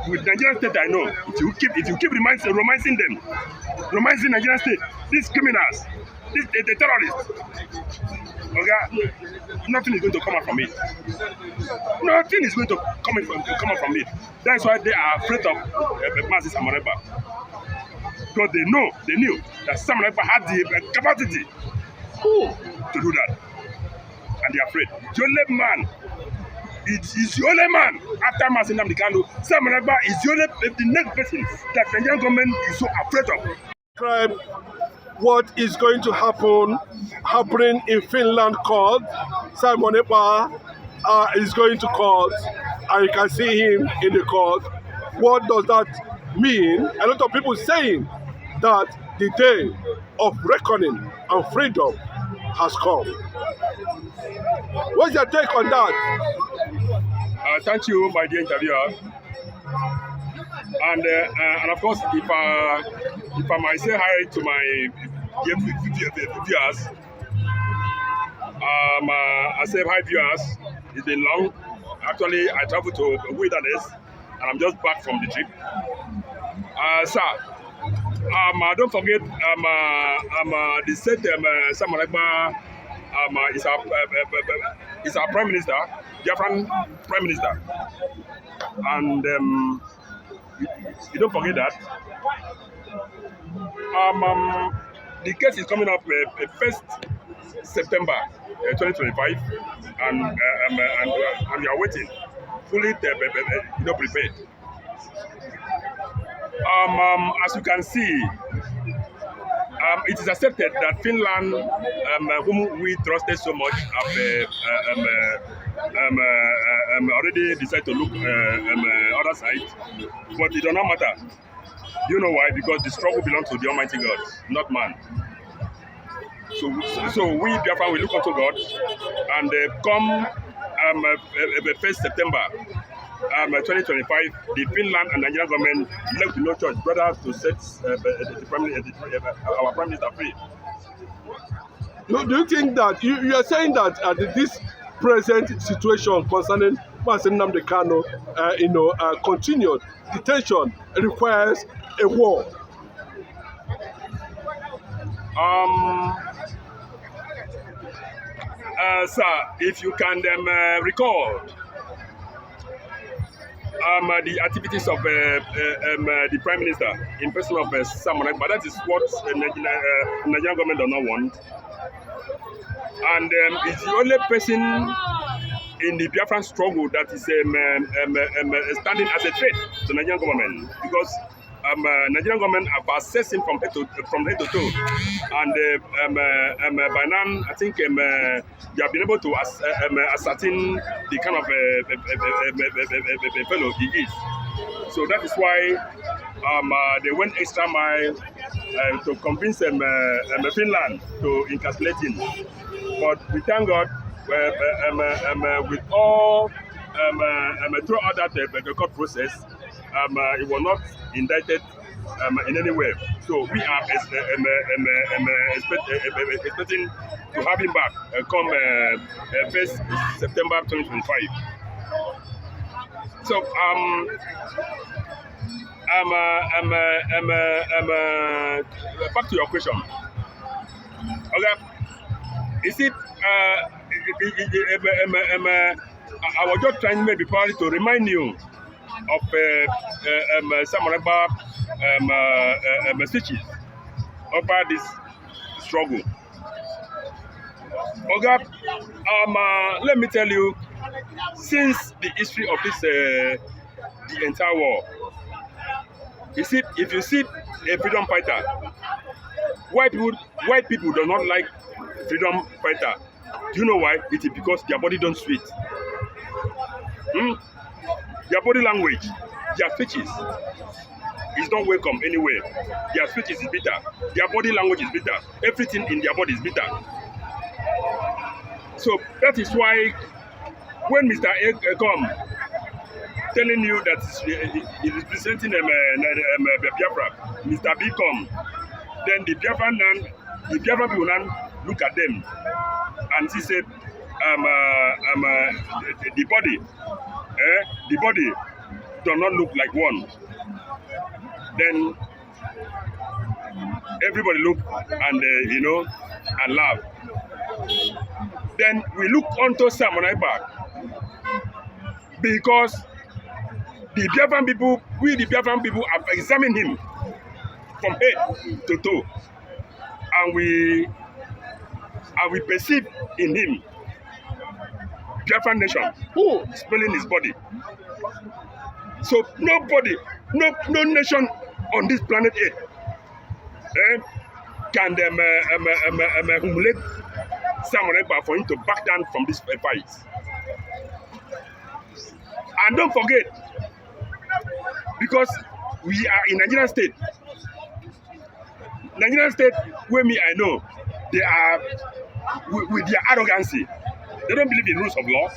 with Nigerian state, I know if you keep romancing them, romancing Nigerian state, these criminals, the terrorists, okay, nothing is going to come out from it. Nothing is going to come out from it. That's why they are afraid of Mazi Simon Ekpa. Because they knew that Simon Ekpa had the capacity to do that. And they are afraid. The only man, is the only man after Mazi Ekpa, Simon Ekpa is the next person that the Nigerian government is so afraid of. Describe what is going to happening in Finland court. Simon Ekpa is going to court, and you can see him in the court. What does that mean? A lot of people saying that the day of reckoning and freedom has come. What's your take on that? Thank you, my dear interviewer. And of course, if I might say hi to my viewers, I say hi viewers. It's been long. Actually, I traveled to wilderness, and I'm just back from the trip. Sir, don't forget, the state Simon Ekpa is our prime minister, Biafran prime minister, and you don't forget that. The case is coming up 1st September 2025, and we are waiting, fully prepared. As you can see, it is accepted that Finland, whom we trusted so much, have already decided to look other side, but it does not matter. Do you know why? Because the struggle belongs to the Almighty God, not man. So we Biafra will look unto God, and come 1st September 2025, the Finland and Nigerian government left no choice, brothers, to set our prime minister free. Do you think that you are saying that this present situation concerning Mazi Ekpa, continued detention requires a war? Sir, if you can recall the activities of the Prime Minister in person of Simon Ekpa, that is what Nigerian government does not want. And it's the only person in the Biafran struggle that is standing as a threat to Nigerian government, because Nigerian government have assessed him from head to toe, and by now I think they have been able to ascertain the kind of fellow he is. So that is why they went extra mile to convince Finland to incarcerate him. But we thank God with all throughout that court process, it was not indicted in any way. So we are expecting to have him back come 1st September 2025. So back to your question. Okay, is it? I was just trying maybe probably to remind you of Simon Ekpa speeches about this struggle. Okay, let me tell you, since the history of this the entire war, if you see a freedom fighter, white people do not like freedom fighter. Do you know why? It is because their body don't sweat. Their body language, their speeches is not welcome anywhere. Their speeches is bitter. Their body language is bitter. Everything in their body is bitter. So that is why when Mr. A come telling you that he is presenting Biafra, Mr. B come, then the Biafra people now look at them and he said, the body does not look like one, then everybody look and and laugh. Then we look onto Simon Ekpa because the Biafran people, the Biafran people have examined him from head to toe, and we perceive in him Biafran nation smelling his body. So nobody, no nation on this planet Earth can humiliate Simon Ekpa for him to back down from this fight. And don't forget, because we are in Nigerian state. Nigerian state, where me I know, they are with their arrogancy. They don't believe in rules of law.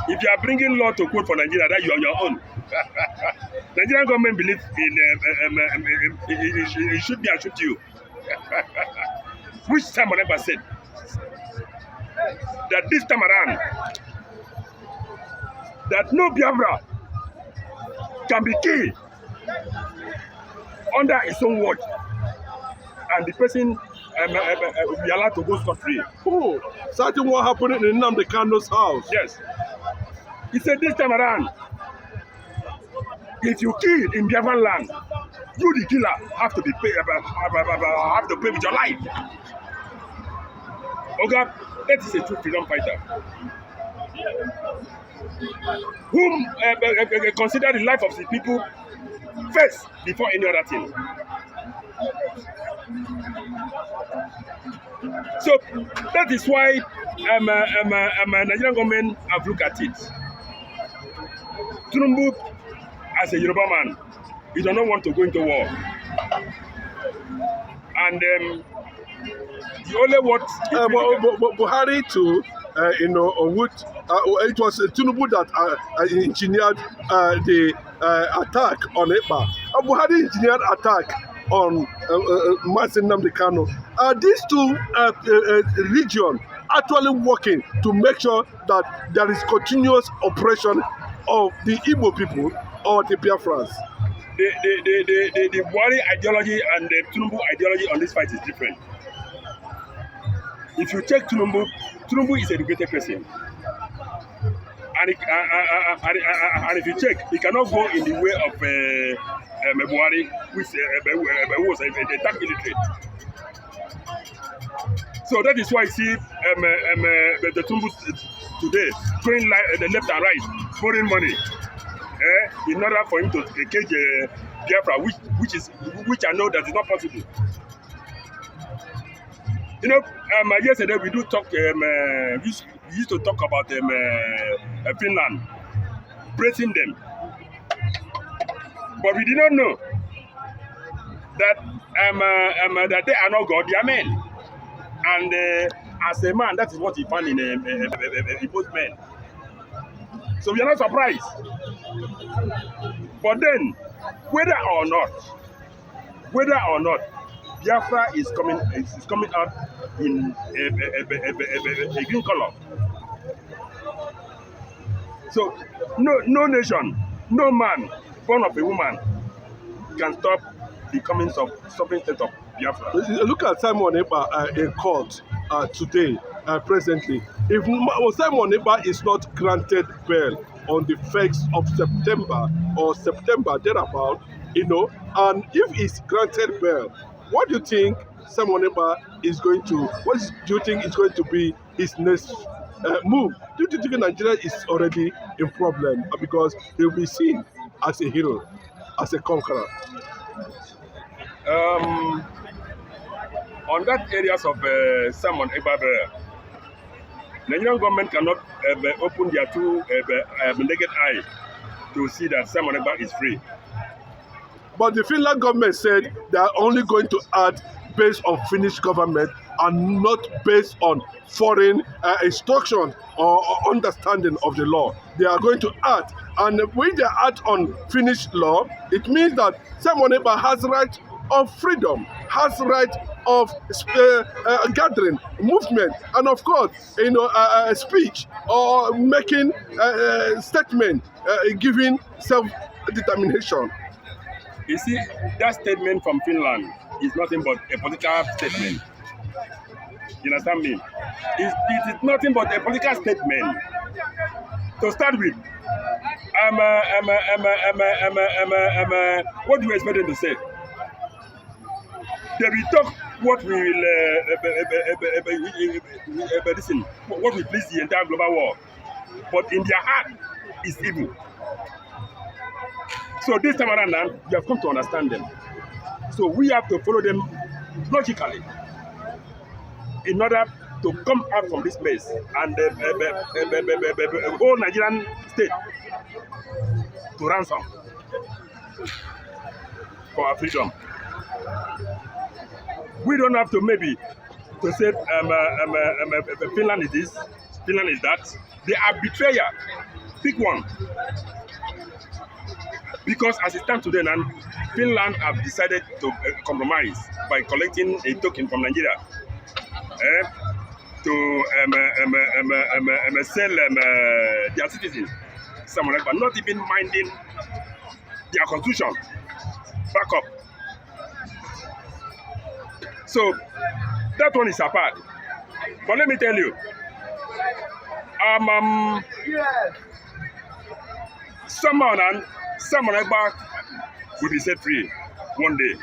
If you are bringing law to quote for Nigeria, that you are on your own. Nigerian government believes in it should be and shoot you. Which Simon Ekpa said that this time around, that no Biafra can be killed under his own watch, and the person will be allowed to go scot-free. Oh, something what happened in Nnamdi Kanu's house. Yes. He said this time around, if you kill in Biafran land, you the killer have to be paid, have to pay with your life. Okay, that is a true freedom fighter, whom consider the life of the people first before any other thing. So that is why Nigerian government have looked at it. Tinubu, as a Yoruba man, he does not want to go into war, and the only what Buhari too, it was Tinubu that engineered the attack on Ekpa. Buhari engineered attack on Nnamdi Kanu. Are these two regions actually working to make sure that there is continuous oppression of the Igbo people or the Biafrans? The Buhari ideology and the Tinubu ideology on this fight is different. If you check Tinubu is an educated person. And if you check, he cannot go in the way of Buhari, which was a dark illiterate. So that is why you see the Tinubu today going left and right, pouring money in order for him to cage Biafra, which I know that is not possible. You know, yesterday we do talk. We used to talk about Finland, praising them, but we did not know that that they are not God, they are men. And as a man, that is what he found in both men. So we are not surprised. But then, whether or not, Biafra is coming out in a green color. So no nation, no man born of a woman can stop the coming of sovereign state of Biafra. Look at Simon Ekpa in court today, presently. If Simon Ekpa is not granted bail on the 1st of September or September thereabout, and if he's granted bail, what do you think Simon Ekpa is going to? Do you think is going to be his next move? Do you think Nigeria is already in problem because he will be seen as a hero, as a conqueror? On that areas of Simon Ekpa, Nigerian government cannot open their two naked eye to see that Simon Ekpa is free. But the Finland government said they are only going to act based on Finnish government and not based on foreign instruction or understanding of the law. They are going to act, and when they act on Finnish law, it means that Simon Ekpa has right of freedom, has right of gathering, movement, and of course, speech or making statement, giving self-determination. You see, that statement from Finland is nothing but a political statement. You understand me? It is nothing but a political statement. To start with, what do you expect them to say? They will talk what we will listen, what will please the entire global world. But in their heart is evil. So this time around now, you have come to understand them. So we have to follow them logically in order to come out from this place and whole Nigerian state to ransom for our freedom. We don't have to maybe to say Finland is this, Finland is that. They are betrayer, big one. Because as it stands today now, Finland have decided to compromise by collecting a token from Nigeria to sell their citizens, Simon Ekpa, not even minding their constitution. Back up. So that one is apart. But let me tell you, Simon Ekpa will be set free one day.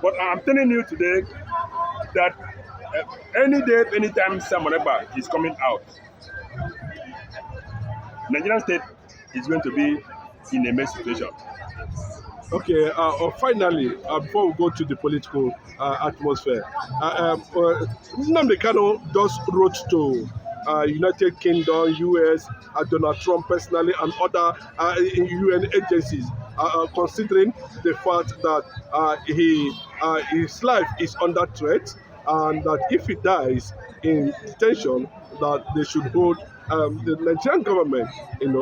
But I'm telling you today that any day, anytime Simon Ekpa is coming out, Nigerian state is going to be in a mess situation. Okay, finally, before we go to the political atmosphere, Nnamdi Kanu just wrote to United Kingdom, US, Donald Trump personally, and other UN agencies, considering the fact that his life is under threat, and that if he dies in detention, that they should hold the Nigerian government, in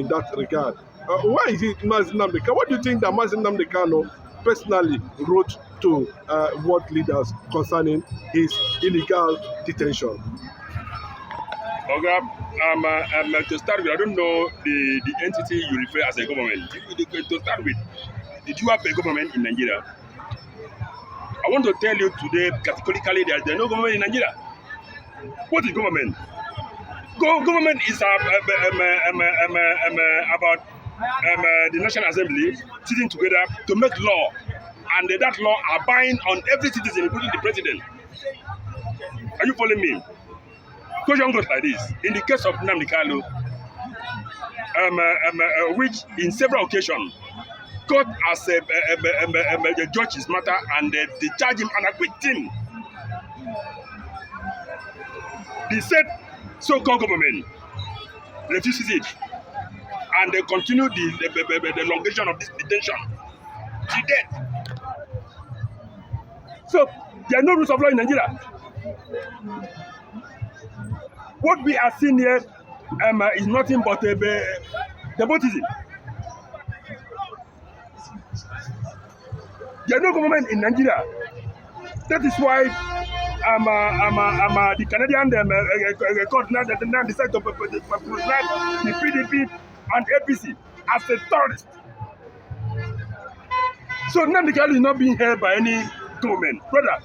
that regard. Why is it Mazi Nnamdi Kanu? What do you think that Mazi Nnamdi Kanu personally wrote to world leaders concerning his illegal detention? Okay, to start with, I don't know the entity you refer as a government. To start with, did you have a government in Nigeria? I want to tell you today categorically that there is no government in Nigeria. What is government? Government is about the National Assembly sitting together to make law, and that law are binding on every citizen, including the president. Are you following me? Question goes like this: in the case of Nnamdi Kanu, which in several occasions court as the judge his matter and they charge him and acquit him. The said so-called government refuses it, and they continue the elongation of this detention to death. So there are no rules of law in Nigeria. What we are seeing here is nothing but nepotism. There is no government in Nigeria. That is why the Canadian court now decided to prescribe the PDP and APC as a terrorist. So Nnamdi Kanu is not being held by any government, brother.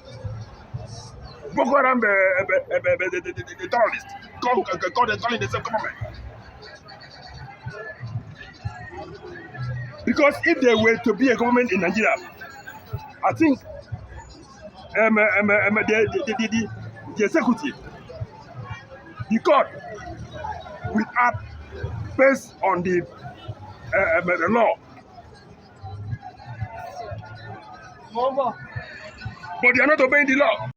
Boko Haram, the terrorists, calling themselves government. Because if there were to be a government in Nigeria, I think the executive, the court, will act based on the law. But they are not obeying the law.